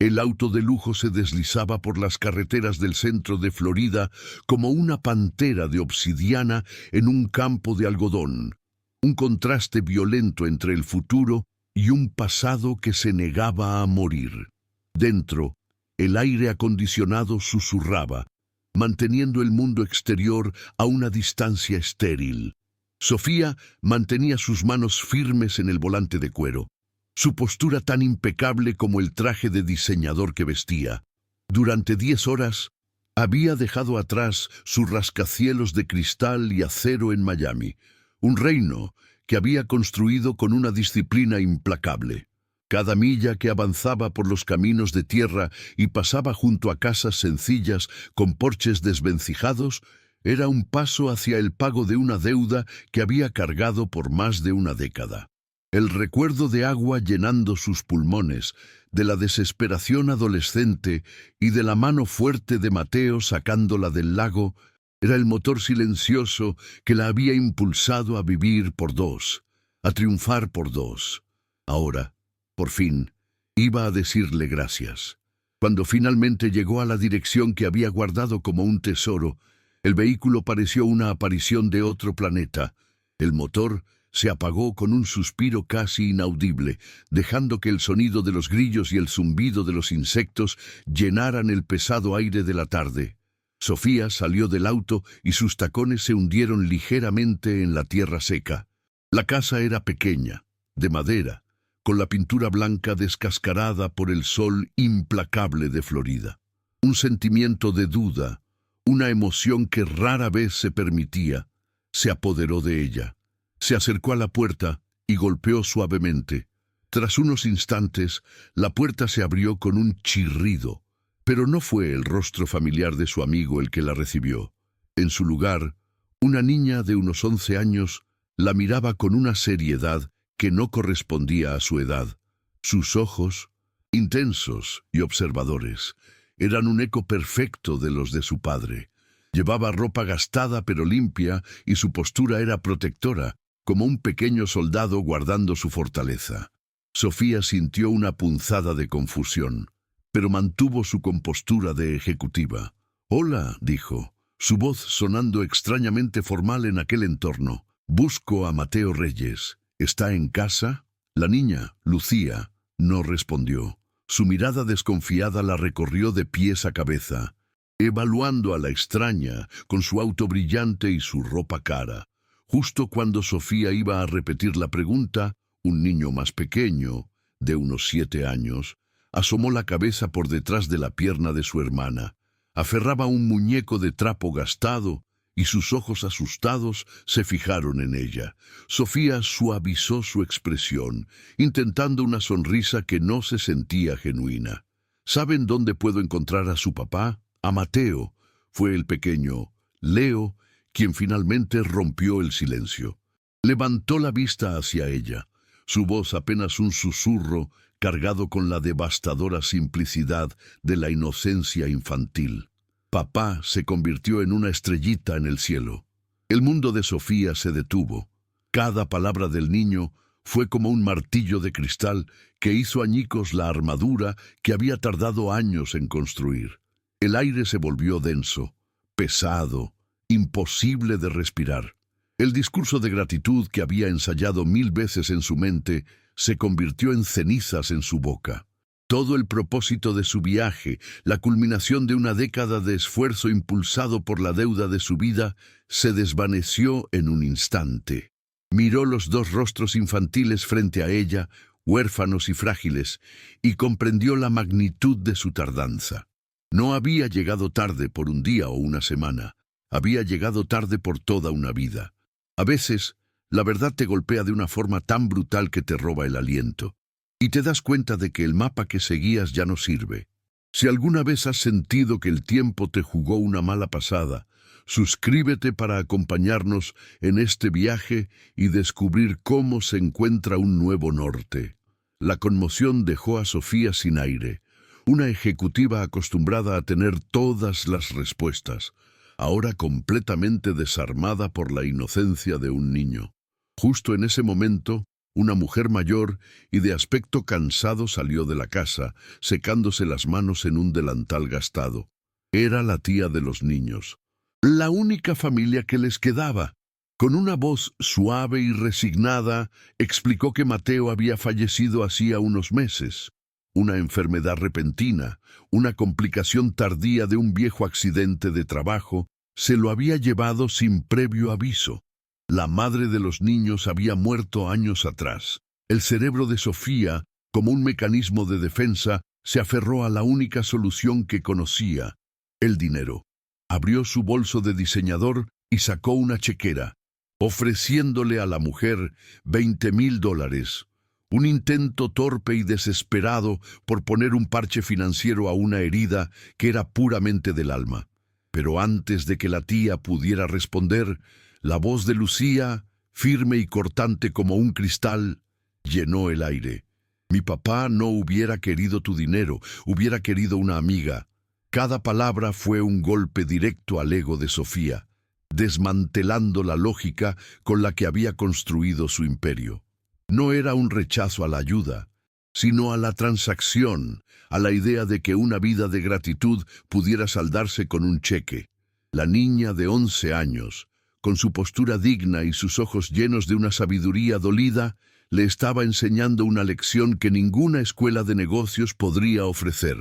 El auto de lujo se deslizaba por las carreteras del centro de Florida como una pantera de obsidiana en un campo de algodón. Un contraste violento entre el futuro y un pasado que se negaba a morir. Dentro, el aire acondicionado susurraba, manteniendo el mundo exterior a una distancia estéril. Sofía mantenía sus manos firmes en el volante de cuero, su postura tan impecable como el traje de diseñador que vestía. Durante 10 horas, había dejado atrás sus rascacielos de cristal y acero en Miami, un reino que había construido con una disciplina implacable. Cada milla que avanzaba por los caminos de tierra y pasaba junto a casas sencillas con porches desvencijados, era un paso hacia el pago de una deuda que había cargado por más de una década. El recuerdo de agua llenando sus pulmones, de la desesperación adolescente y de la mano fuerte de Mateo sacándola del lago, era el motor silencioso que la había impulsado a vivir por dos, a triunfar por dos. Ahora, por fin, iba a decirle gracias. Cuando finalmente llegó a la dirección que había guardado como un tesoro, el vehículo pareció una aparición de otro planeta. El motor se apagó con un suspiro casi inaudible, dejando que el sonido de los grillos y el zumbido de los insectos llenaran el pesado aire de la tarde. Sofía salió del auto y sus tacones se hundieron ligeramente en la tierra seca. La casa era pequeña, de madera, con la pintura blanca descascarada por el sol implacable de Florida. Un sentimiento de duda, una emoción que rara vez se permitía, se apoderó de ella. Se acercó a la puerta y golpeó suavemente. Tras unos instantes, la puerta se abrió con un chirrido, pero no fue el rostro familiar de su amigo el que la recibió. En su lugar, una niña de unos 11 años la miraba con una seriedad que no correspondía a su edad. Sus ojos, intensos y observadores, eran un eco perfecto de los de su padre. Llevaba ropa gastada pero limpia y su postura era protectora, como un pequeño soldado guardando su fortaleza. Sofía sintió una punzada de confusión, pero mantuvo su compostura de ejecutiva. «Hola», dijo, su voz sonando extrañamente formal en aquel entorno. «Busco a Mateo Reyes. ¿Está en casa?» La niña, Lucía, no respondió. Su mirada desconfiada la recorrió de pies a cabeza, evaluando a la extraña con su auto brillante y su ropa cara. Justo cuando Sofía iba a repetir la pregunta, un niño más pequeño, de unos 7 años, asomó la cabeza por detrás de la pierna de su hermana. Aferraba un muñeco de trapo gastado y sus ojos asustados se fijaron en ella. Sofía suavizó su expresión, intentando una sonrisa que no se sentía genuina. «¿Saben dónde puedo encontrar a su papá?» «A Mateo», fue el pequeño Leo quien finalmente rompió el silencio. Levantó la vista hacia ella, su voz apenas un susurro cargado con la devastadora simplicidad de la inocencia infantil. Papá se convirtió en una estrellita en el cielo. El mundo de Sofía se detuvo. Cada palabra del niño fue como un martillo de cristal que hizo añicos la armadura que había tardado años en construir. El aire se volvió denso, pesado, imposible de respirar. El discurso de gratitud que había ensayado 1000 veces en su mente se convirtió en cenizas en su boca. Todo el propósito de su viaje, la culminación de una década de esfuerzo impulsado por la deuda de su vida, se desvaneció en un instante. Miró los 2 rostros infantiles frente a ella, huérfanos y frágiles, y comprendió la magnitud de su tardanza. No había llegado tarde por un día o una semana, había llegado tarde por toda una vida. A veces, la verdad te golpea de una forma tan brutal que te roba el aliento, y te das cuenta de que el mapa que seguías ya no sirve. Si alguna vez has sentido que el tiempo te jugó una mala pasada, suscríbete para acompañarnos en este viaje y descubrir cómo se encuentra un nuevo norte. La conmoción dejó a Sofía sin aire, una ejecutiva acostumbrada a tener todas las respuestas, ahora completamente desarmada por la inocencia de un niño. Justo en ese momento, Una mujer mayor y de aspecto cansado salió de la casa, secándose las manos en un delantal gastado. Era la tía de los niños, la única familia que les quedaba. Con una voz suave y resignada, explicó que Mateo había fallecido hacía unos meses. Una enfermedad repentina, una complicación tardía de un viejo accidente de trabajo, se lo había llevado sin previo aviso. La madre de los niños había muerto años atrás. El cerebro de Sofía, como un mecanismo de defensa, se aferró a la única solución que conocía: el dinero. Abrió su bolso de diseñador y sacó una chequera, ofreciéndole a la mujer $20,000, un intento torpe y desesperado por poner un parche financiero a una herida que era puramente del alma. Pero antes de que la tía pudiera responder, la voz de Lucía, firme y cortante como un cristal, llenó el aire. Mi papá no hubiera querido tu dinero, hubiera querido una amiga. Cada palabra fue un golpe directo al ego de Sofía, desmantelando la lógica con la que había construido su imperio. No era un rechazo a la ayuda, sino a la transacción, a la idea de que una vida de gratitud pudiera saldarse con un cheque. La niña de 11 años, con su postura digna y sus ojos llenos de una sabiduría dolida, le estaba enseñando una lección que ninguna escuela de negocios podría ofrecer.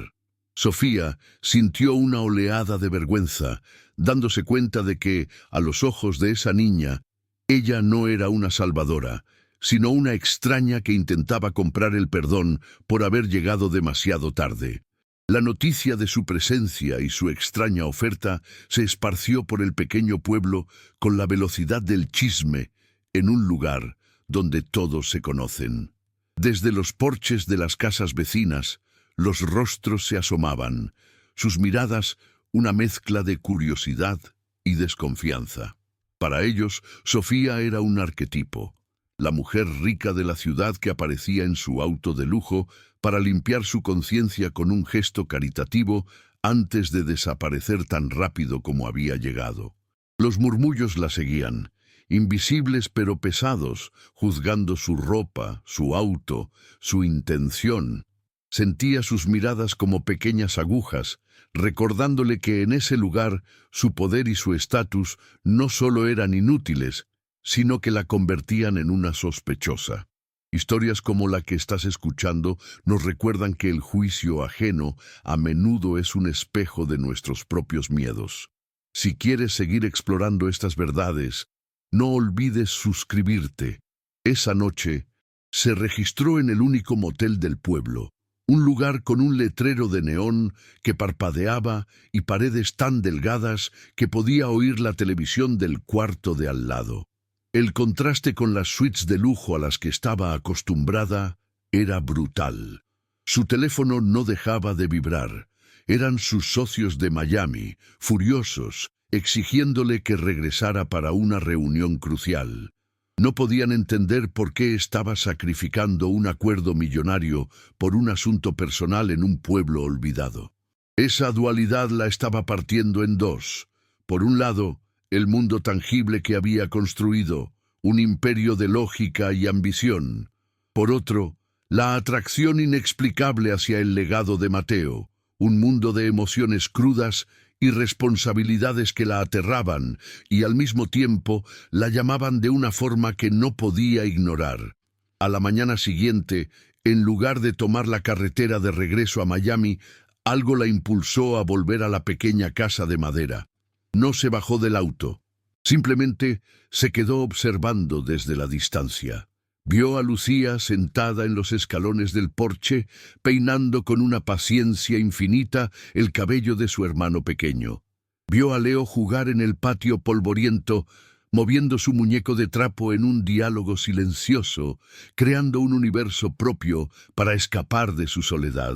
Sofía sintió una oleada de vergüenza, dándose cuenta de que, a los ojos de esa niña, ella no era una salvadora, sino una extraña que intentaba comprar el perdón por haber llegado demasiado tarde. La noticia de su presencia y su extraña oferta se esparció por el pequeño pueblo con la velocidad del chisme en un lugar donde todos se conocen. Desde los porches de las casas vecinas, los rostros se asomaban, sus miradas una mezcla de curiosidad y desconfianza. Para ellos, Sofía era un arquetipo, la mujer rica de la ciudad que aparecía en su auto de lujo para limpiar su conciencia con un gesto caritativo antes de desaparecer tan rápido como había llegado. Los murmullos la seguían, invisibles pero pesados, juzgando su ropa, su auto, su intención. Sentía sus miradas como pequeñas agujas, recordándole que en ese lugar su poder y su estatus no solo eran inútiles, sino que la convertían en una sospechosa. Historias como la que estás escuchando nos recuerdan que el juicio ajeno a menudo es un espejo de nuestros propios miedos. Si quieres seguir explorando estas verdades, no olvides suscribirte. Esa noche se registró en el único motel del pueblo, un lugar con un letrero de neón que parpadeaba y paredes tan delgadas que podía oír la televisión del cuarto de al lado. El contraste con las suites de lujo a las que estaba acostumbrada era brutal. Su teléfono no dejaba de vibrar. Eran sus socios de Miami, furiosos, exigiéndole que regresara para una reunión crucial. No podían entender por qué estaba sacrificando un acuerdo millonario por un asunto personal en un pueblo olvidado. Esa dualidad la estaba partiendo en dos. Por un lado, el mundo tangible que había construido, un imperio de lógica y ambición. Por otro, la atracción inexplicable hacia el legado de Mateo, un mundo de emociones crudas y responsabilidades que la aterraban y al mismo tiempo la llamaban de una forma que no podía ignorar. A la mañana siguiente, en lugar de tomar la carretera de regreso a Miami, algo la impulsó a volver a la pequeña casa de madera. No se bajó del auto. Simplemente se quedó observando desde la distancia. Vio a Lucía sentada en los escalones del porche, peinando con una paciencia infinita el cabello de su hermano pequeño. Vio a Leo jugar en el patio polvoriento, moviendo su muñeco de trapo en un diálogo silencioso, creando un universo propio para escapar de su soledad.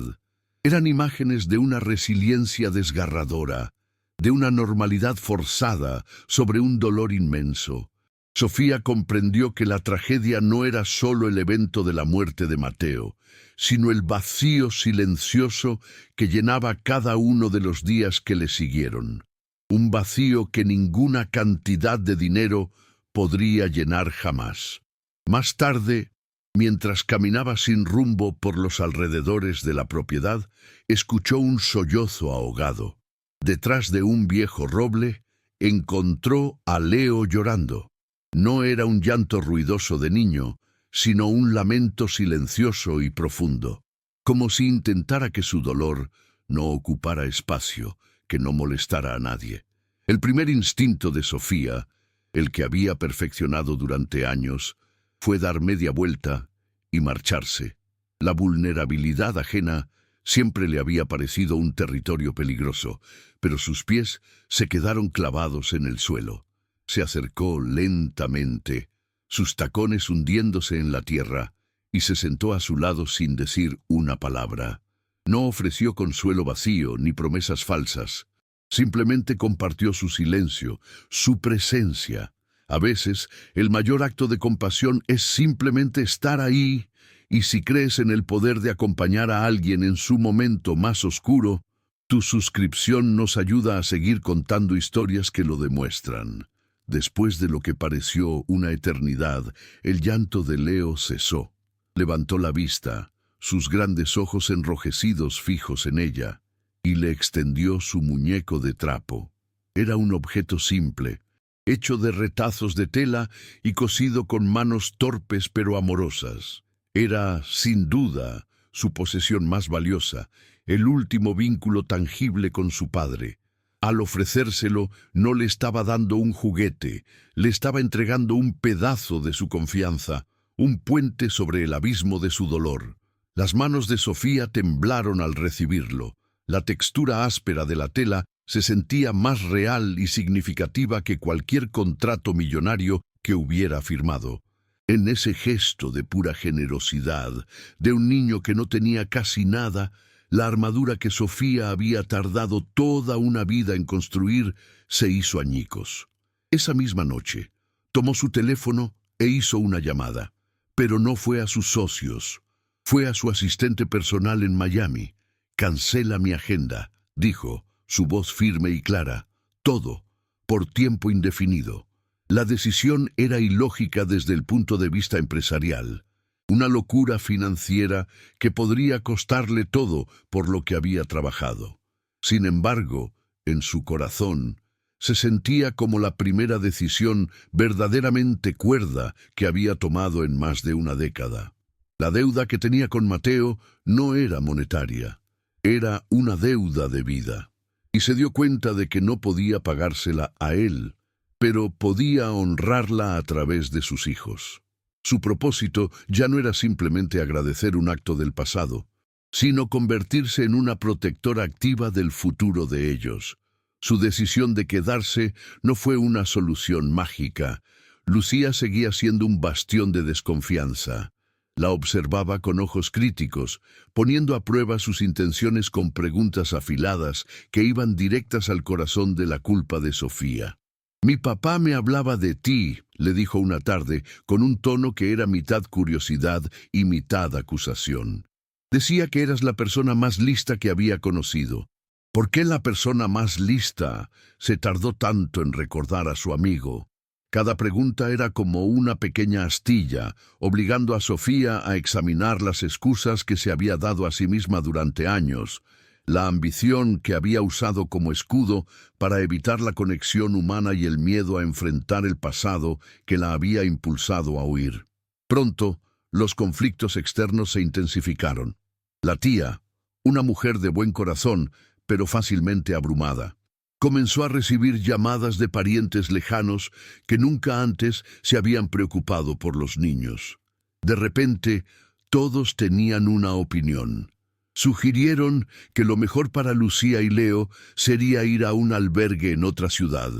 Eran imágenes de una resiliencia desgarradora, de una normalidad forzada sobre un dolor inmenso. Sofía comprendió que la tragedia no era solo el evento de la muerte de Mateo, sino el vacío silencioso que llenaba cada uno de los días que le siguieron. Un vacío que ninguna cantidad de dinero podría llenar jamás. Más tarde, Mientras caminaba sin rumbo por los alrededores de la propiedad, escuchó un sollozo ahogado. Detrás de un viejo roble, encontró a Leo llorando. No era un llanto ruidoso de niño, sino un lamento silencioso y profundo, como si intentara que su dolor no ocupara espacio, que no molestara a nadie. El primer instinto de Sofía, el que había perfeccionado durante años, fue dar media vuelta y marcharse. La vulnerabilidad ajena siempre le había parecido un territorio peligroso, pero sus pies se quedaron clavados en el suelo. Se acercó lentamente, sus tacones hundiéndose en la tierra, y se sentó a su lado sin decir una palabra. No ofreció consuelo vacío ni promesas falsas. Simplemente compartió su silencio, su presencia. A veces, el mayor acto de compasión es simplemente estar ahí, y si crees en el poder de acompañar a alguien en su momento más oscuro, tu suscripción nos ayuda a seguir contando historias que lo demuestran. Después de lo que pareció una eternidad, el llanto de Leo cesó. Levantó la vista, sus grandes ojos enrojecidos fijos en ella, y le extendió su muñeco de trapo. Era un objeto simple, hecho de retazos de tela y cosido con manos torpes pero amorosas. Era, sin duda, su posesión más valiosa, el último vínculo tangible con su padre. Al ofrecérselo, no le estaba dando un juguete, le estaba entregando un pedazo de su confianza, un puente sobre el abismo de su dolor. Las manos de Sofía temblaron al recibirlo. La textura áspera de la tela se sentía más real y significativa que cualquier contrato millonario que hubiera firmado. En ese gesto de pura generosidad, de un niño que no tenía casi nada, la armadura que Sofía había tardado toda una vida en construir se hizo añicos. Esa misma noche, tomó su teléfono e hizo una llamada, pero no fue a sus socios, fue a su asistente personal en Miami. «Cancela mi agenda», dijo, su voz firme y clara. «Todo, por tiempo indefinido». La decisión era ilógica desde el punto de vista empresarial. Una locura financiera que podría costarle todo por lo que había trabajado. Sin embargo, en su corazón, se sentía como la primera decisión verdaderamente cuerda que había tomado en más de una década. La deuda que tenía con Mateo no era monetaria. Era una deuda de vida, y se dio cuenta de que no podía pagársela a él, pero podía honrarla a través de sus hijos. Su propósito ya no era simplemente agradecer un acto del pasado, sino convertirse en una protectora activa del futuro de ellos. Su decisión de quedarse no fue una solución mágica. Lucía seguía siendo un bastión de desconfianza. La observaba con ojos críticos, poniendo a prueba sus intenciones con preguntas afiladas que iban directas al corazón de la culpa de Sofía. «Mi papá me hablaba de ti», le dijo una tarde, con un tono que era mitad curiosidad y mitad acusación. «Decía que eras la persona más lista que había conocido». ¿Por qué la persona más lista se tardó tanto en recordar a su amigo? Cada pregunta era como una pequeña astilla, obligando a Sofía a examinar las excusas que se había dado a sí misma durante años, la ambición que había usado como escudo para evitar la conexión humana y el miedo a enfrentar el pasado que la había impulsado a huir. Pronto, los conflictos externos se intensificaron. La tía, una mujer de buen corazón, pero fácilmente abrumada, comenzó a recibir llamadas de parientes lejanos que nunca antes se habían preocupado por los niños. De repente, todos tenían una opinión. Sugirieron que lo mejor para Lucía y Leo sería ir a un albergue en otra ciudad,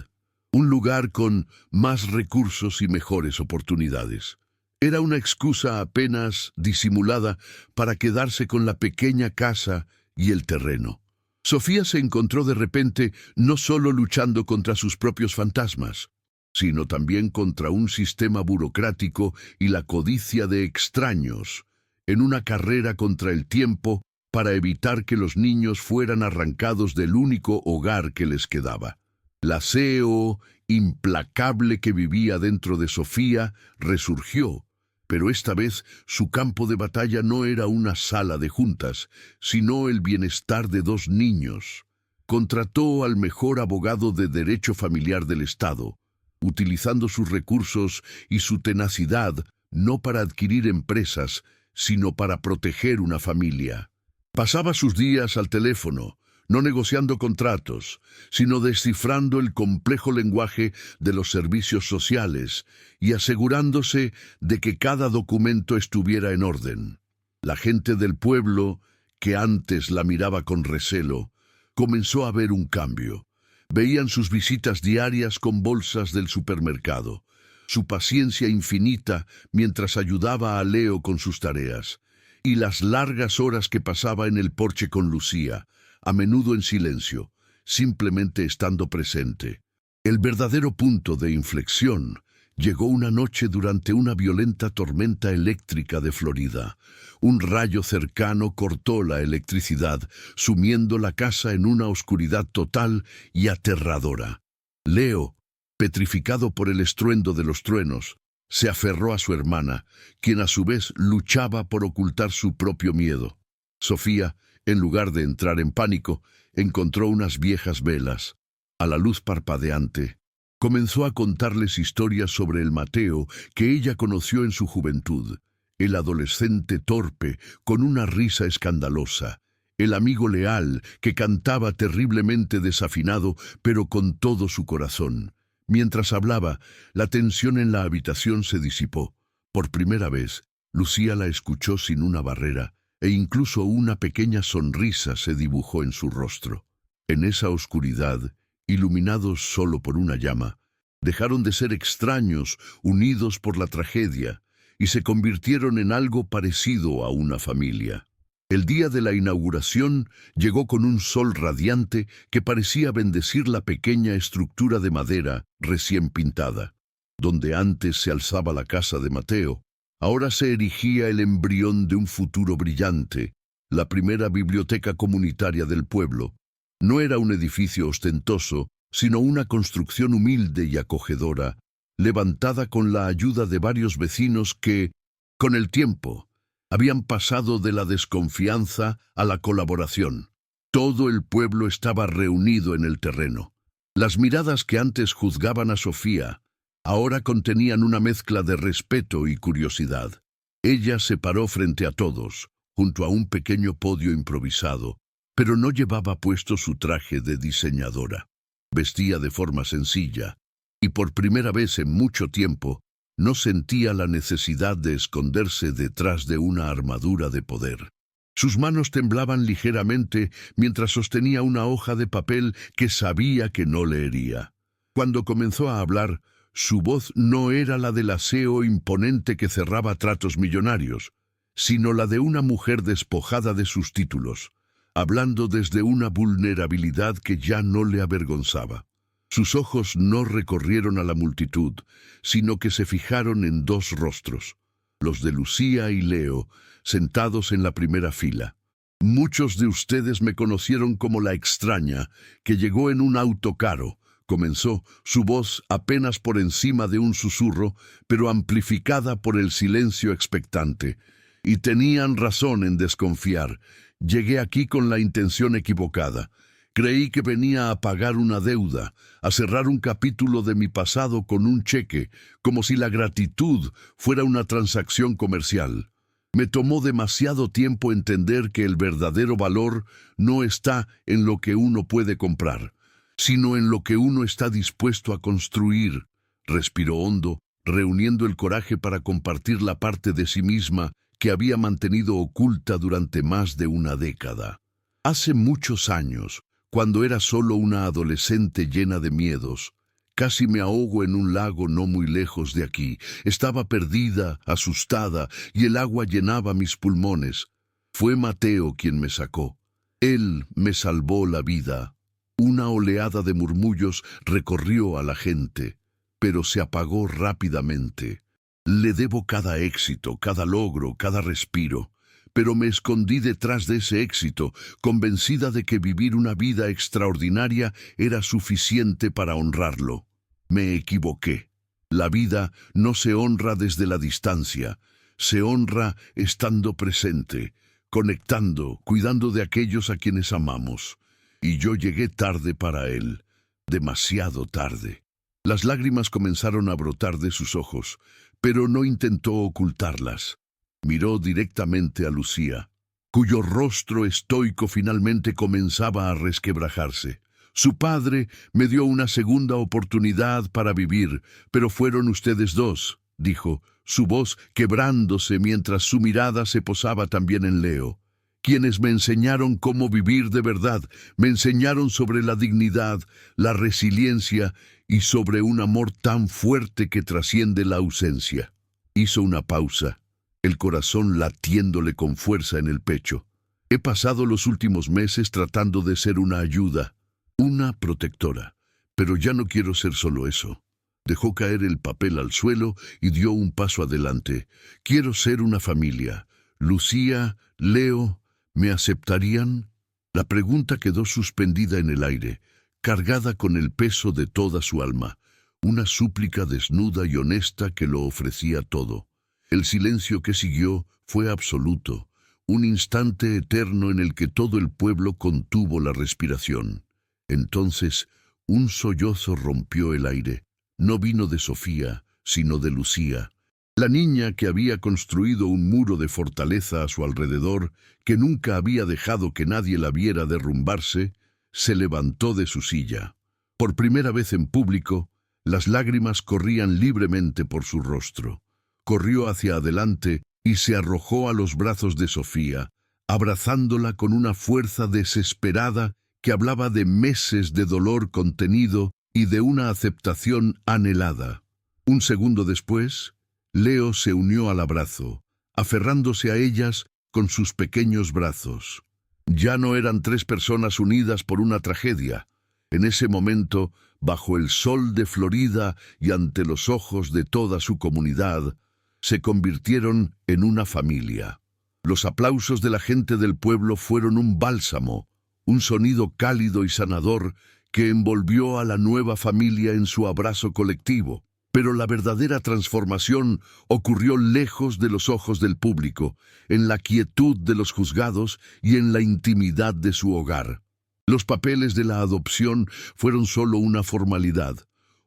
un lugar con más recursos y mejores oportunidades. Era una excusa apenas disimulada para quedarse con la pequeña casa y el terreno. Sofía se encontró de repente no solo luchando contra sus propios fantasmas, sino también contra un sistema burocrático y la codicia de extraños, en una carrera contra el tiempo para evitar que los niños fueran arrancados del único hogar que les quedaba. La CEO implacable que vivía dentro de Sofía resurgió, Pero esta vez su campo de batalla no era una sala de juntas, sino el bienestar de 2 niños. Contrató al mejor abogado de derecho familiar del estado, utilizando sus recursos y su tenacidad no para adquirir empresas, sino para proteger una familia. Pasaba sus días al teléfono, no negociando contratos, sino descifrando el complejo lenguaje de los servicios sociales y asegurándose de que cada documento estuviera en orden. La gente del pueblo, que antes la miraba con recelo, comenzó a ver un cambio. Veían sus visitas diarias con bolsas del supermercado, su paciencia infinita mientras ayudaba a Leo con sus tareas, y las largas horas que pasaba en el porche con Lucía, a menudo en silencio, simplemente estando presente. El verdadero punto de inflexión llegó una noche durante una violenta tormenta eléctrica de Florida. Un rayo cercano cortó la electricidad, sumiendo la casa en una oscuridad total y aterradora. Leo, petrificado por el estruendo de los truenos, se aferró a su hermana, quien a su vez luchaba por ocultar su propio miedo. Sofía, en lugar de entrar en pánico, encontró unas viejas velas. A la luz parpadeante, comenzó a contarles historias sobre el Mateo que ella conoció en su juventud, el adolescente torpe con una risa escandalosa, el amigo leal que cantaba terriblemente desafinado pero con todo su corazón. Mientras hablaba, la tensión en la habitación se disipó. Por primera vez, Lucía la escuchó sin una barrera, e incluso una pequeña sonrisa se dibujó en su rostro. En esa oscuridad, iluminados solo por una llama, dejaron de ser extraños, unidos por la tragedia, y se convirtieron en algo parecido a una familia. El día de la inauguración llegó con un sol radiante que parecía bendecir la pequeña estructura de madera recién pintada. Donde antes se alzaba la casa de Mateo, ahora se erigía el embrión de un futuro brillante, la primera biblioteca comunitaria del pueblo. No era un edificio ostentoso, sino una construcción humilde y acogedora, levantada con la ayuda de varios vecinos que, con el tiempo, habían pasado de la desconfianza a la colaboración. Todo el pueblo estaba reunido en el terreno. Las miradas que antes juzgaban a Sofía, ahora contenían una mezcla de respeto y curiosidad. Ella se paró frente a todos, junto a un pequeño podio improvisado, pero no llevaba puesto su traje de diseñadora. Vestía de forma sencilla, y por primera vez en mucho tiempo, no sentía la necesidad de esconderse detrás de una armadura de poder. Sus manos temblaban ligeramente mientras sostenía una hoja de papel que sabía que no leería. Cuando comenzó a hablar, su voz no era la del aseo imponente que cerraba tratos millonarios, sino la de una mujer despojada de sus títulos, hablando desde una vulnerabilidad que ya no le avergonzaba. Sus ojos no recorrieron a la multitud, sino que se fijaron en 2 rostros, los de Lucía y Leo, sentados en la primera fila. Muchos de ustedes me conocieron como la extraña, que llegó en un auto caro, comenzó, su voz apenas por encima de un susurro, pero amplificada por el silencio expectante. Y tenían razón en desconfiar. Llegué aquí con la intención equivocada. Creí que venía a pagar una deuda, a cerrar un capítulo de mi pasado con un cheque, como si la gratitud fuera una transacción comercial. Me tomó demasiado tiempo entender que el verdadero valor no está en lo que uno puede comprar, sino en lo que uno está dispuesto a construir. Respiró hondo, reuniendo el coraje para compartir la parte de sí misma que había mantenido oculta durante más de una década. Hace muchos años, cuando era solo una adolescente llena de miedos, casi me ahogo en un lago no muy lejos de aquí. Estaba perdida, asustada, y el agua llenaba mis pulmones. Fue Mateo quien me sacó. Él me salvó la vida. Una oleada de murmullos recorrió a la gente, pero se apagó rápidamente. Le debo cada éxito, cada logro, cada respiro. Pero me escondí detrás de ese éxito, convencida de que vivir una vida extraordinaria era suficiente para honrarlo. Me equivoqué. La vida no se honra desde la distancia, Se honra estando presente, conectando, cuidando de aquellos a quienes amamos. Y yo llegué tarde para él, demasiado tarde. Las lágrimas comenzaron a brotar de sus ojos, pero no intentó ocultarlas. Miró directamente a Lucía, cuyo rostro estoico finalmente comenzaba a resquebrajarse. Su padre me dio una segunda oportunidad para vivir, pero fueron ustedes dos, dijo, su voz quebrándose mientras su mirada se posaba también en Leo. Quienes me enseñaron cómo vivir de verdad, me enseñaron sobre la dignidad, la resiliencia y sobre un amor tan fuerte que trasciende la ausencia. Hizo una pausa, el corazón latiéndole con fuerza en el pecho. He pasado los últimos meses tratando de ser una ayuda, una protectora, pero ya no quiero ser solo eso. Dejó caer el papel al suelo y dio un paso adelante. Quiero ser una familia. Lucía, Leo, ¿me aceptarían? La pregunta quedó suspendida en el aire, cargada con el peso de toda su alma, una súplica desnuda y honesta que lo ofrecía todo. El silencio que siguió fue absoluto, un instante eterno en el que todo el pueblo contuvo la respiración. Entonces, un sollozo rompió el aire. No vino de Sofía, sino de Lucía. La niña que había construido un muro de fortaleza a su alrededor, que nunca había dejado que nadie la viera derrumbarse, se levantó de su silla. Por primera vez en público, las lágrimas corrían libremente por su rostro. Corrió hacia adelante y se arrojó a los brazos de Sofía, abrazándola con una fuerza desesperada que hablaba de meses de dolor contenido y de una aceptación anhelada. Un segundo después, Leo se unió al abrazo, aferrándose a ellas con sus pequeños brazos. Ya no eran tres personas unidas por una tragedia. En ese momento, bajo el sol de Florida y ante los ojos de toda su comunidad, se convirtieron en una familia. Los aplausos de la gente del pueblo fueron un bálsamo, un sonido cálido y sanador que envolvió a la nueva familia en su abrazo colectivo. Pero la verdadera transformación ocurrió lejos de los ojos del público, en la quietud de los juzgados y en la intimidad de su hogar. Los papeles de la adopción fueron solo una formalidad,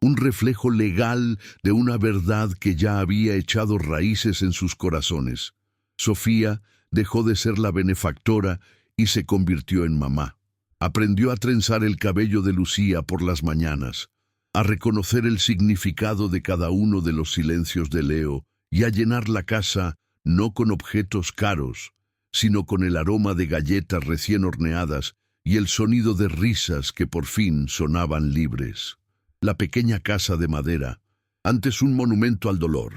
un reflejo legal de una verdad que ya había echado raíces en sus corazones. Sofía dejó de ser la benefactora y se convirtió en mamá. Aprendió a trenzar el cabello de Lucía por las mañanas, a reconocer el significado de cada uno de los silencios de Leo y a llenar la casa no con objetos caros, sino con el aroma de galletas recién horneadas y el sonido de risas que por fin sonaban libres. La pequeña casa de madera, antes un monumento al dolor,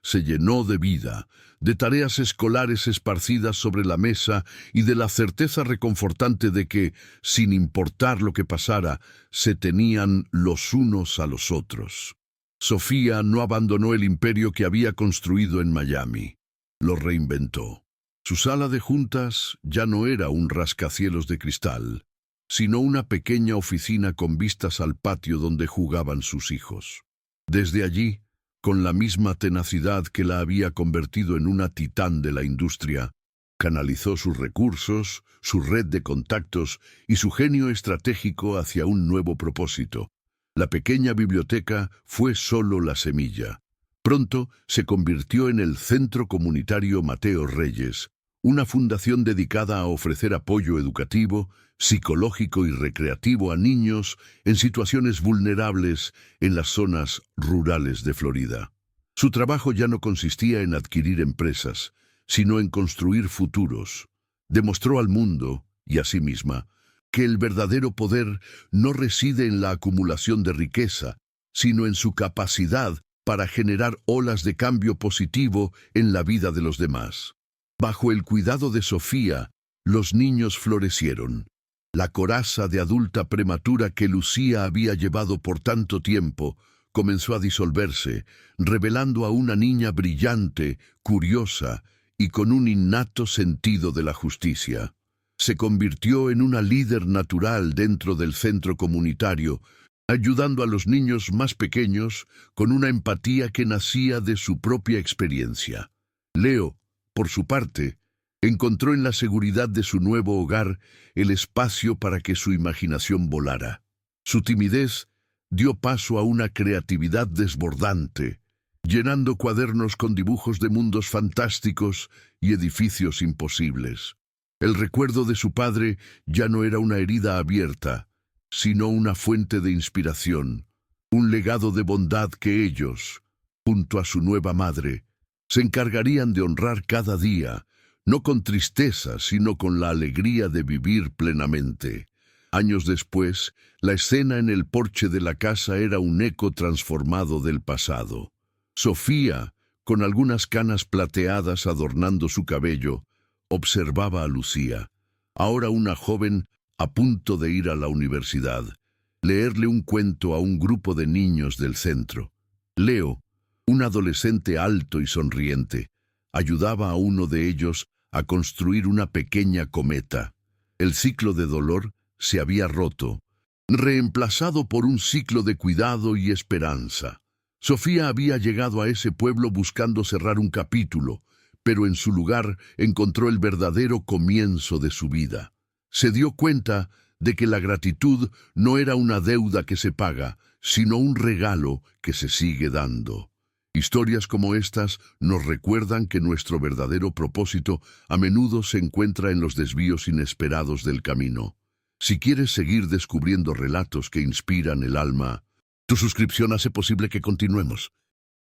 se llenó de vida, de tareas escolares esparcidas sobre la mesa y de la certeza reconfortante de que, sin importar lo que pasara, se tenían los unos a los otros. Sofía no abandonó el imperio que había construido en Miami. Lo reinventó. Su sala de juntas ya no era un rascacielos de cristal, sino una pequeña oficina con vistas al patio donde jugaban sus hijos. Desde allí, con la misma tenacidad que la había convertido en una titán de la industria, canalizó sus recursos, su red de contactos y su genio estratégico hacia un nuevo propósito. La pequeña biblioteca fue solo la semilla. Pronto se convirtió en el Centro Comunitario Mateo Reyes, una fundación dedicada a ofrecer apoyo educativo, psicológico y recreativo a niños en situaciones vulnerables en las zonas rurales de Florida. Su trabajo ya no consistía en adquirir empresas, sino en construir futuros. Demostró al mundo, y a sí misma, que el verdadero poder no reside en la acumulación de riqueza, sino en su capacidad para generar olas de cambio positivo en la vida de los demás. Bajo el cuidado de Sofía, los niños florecieron. La coraza de adulta prematura que Lucía había llevado por tanto tiempo comenzó a disolverse, revelando a una niña brillante, curiosa y con un innato sentido de la justicia. Se convirtió en una líder natural dentro del centro comunitario, ayudando a los niños más pequeños con una empatía que nacía de su propia experiencia. Leo, por su parte, encontró en la seguridad de su nuevo hogar el espacio para que su imaginación volara. Su timidez dio paso a una creatividad desbordante, llenando cuadernos con dibujos de mundos fantásticos y edificios imposibles. El recuerdo de su padre ya no era una herida abierta, sino una fuente de inspiración, un legado de bondad que ellos, junto a su nueva madre, se encargarían de honrar cada día, no con tristeza, sino con la alegría de vivir plenamente. Años después, la escena en el porche de la casa era un eco transformado del pasado. Sofía, con algunas canas plateadas adornando su cabello, observaba a Lucía, ahora una joven a punto de ir a la universidad, leerle un cuento a un grupo de niños del centro. Leo, un adolescente alto y sonriente, ayudaba a uno de ellos a construir una pequeña cometa. El ciclo de dolor se había roto, reemplazado por un ciclo de cuidado y esperanza. Sofía había llegado a ese pueblo buscando cerrar un capítulo, pero en su lugar encontró el verdadero comienzo de su vida. Se dio cuenta de que la gratitud no era una deuda que se paga, sino un regalo que se sigue dando. Historias como estas nos recuerdan que nuestro verdadero propósito a menudo se encuentra en los desvíos inesperados del camino. Si quieres seguir descubriendo relatos que inspiran el alma, tu suscripción hace posible que continuemos.